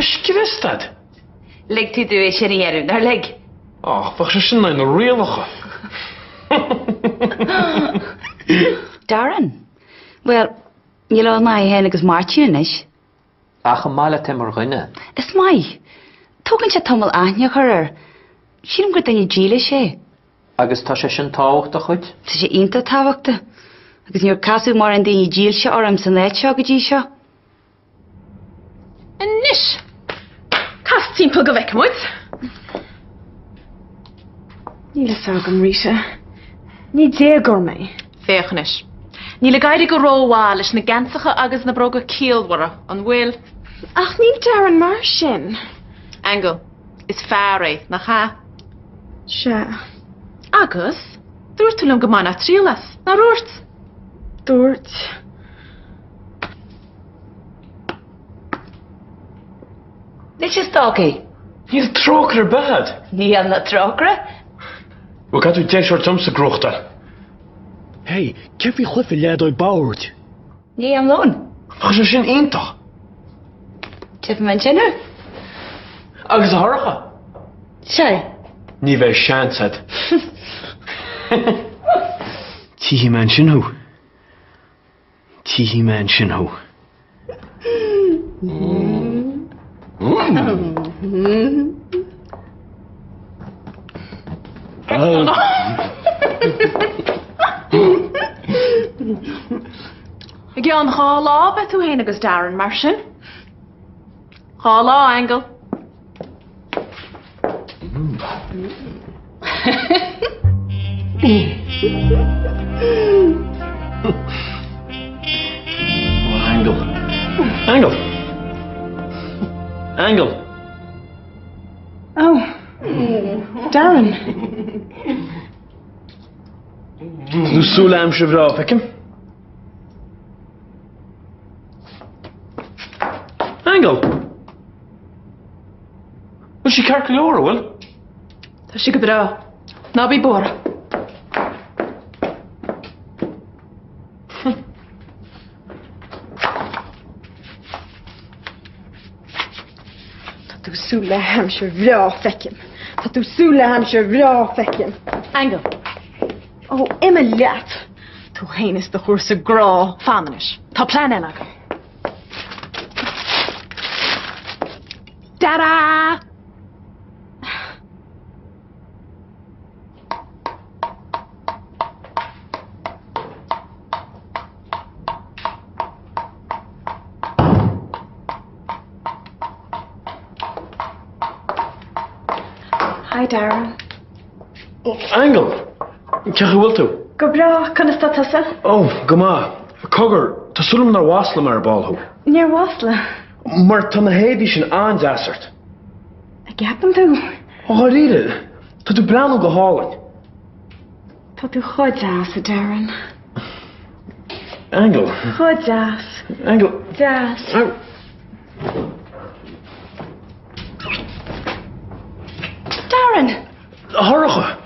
Skilistad. Leg tú é sé éireann ar leg. Bach sé sin na rialacha. Darren. Well, you know na hen agus Martin is. Ach mála timor ghine. Is mai. Tugann sé tomol aithne chuir. Sílim go daine díle sé. Agus tá sé sin táhacht a chuid? Tá sé ionta táhachta. Agus níor casú mar an daine díl se orm san éit seo go dtí seo. Nis. Cas timp go bheic muid. Níle sagam Rita. Ní dé gur mé. Féchanis. Níle gaiide go róháil leis na gansacha agus na broga cíalhara an bhfuil. Ach ní Darren mar sin. Angel, is faoi na cha. Se. Agus, dúirt tú lom go mana tríalas, na rúirt. Dúirt. Nig sé stácaí? Níl trócar bad. Ní an na trócra? Wa cadw deg siwr tymsa grwchta. Hey, kif fi chlyffi lead o'i bawd? Ní am lôn. Ach sy'n sy'n einta. Tip man sinna? Agus a harcha. Se. Ní fe siansad. Tihi man sinho. Tihi man sinho. Ag an hálá be tú héna agus Darren mar sin. Hálá Angel. Angle. Angle. Angle. Oh. Darren. Nu solam się wra fekem. Angle. Was she carcalora, will? Tá si go bra. Ná bí bora. Tá tú súla ham se bra fekim. Tá tú súla ham se bra fekim. Angel. Oh, Emma leat. Tú héinis de chósa grá famanis. Tá plan enag. Ta-da! Hi, Darren. Angle. Kach wil tu. Go bra, kan sta tasa? Oh, goma. Cogger, ta sulm nar wasla mar balho. Near wasla. Maar tan na hedi sin aanjassert. Ek heb hem toe. Oh, rede. Ta tu brano gehaald. Tot u goed jas, Darren. Angle. Goed jas. Angle. Jas. Darren. Harige.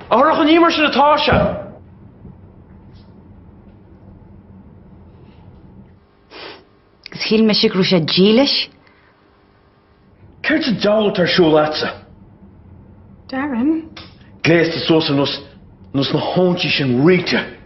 Harige niet meer zijn Natasha. Schil me sig rúsa dílis? Kert ze dawl ter sjoelatse. Darren? Glees de soos nos na hoontjes en rietje.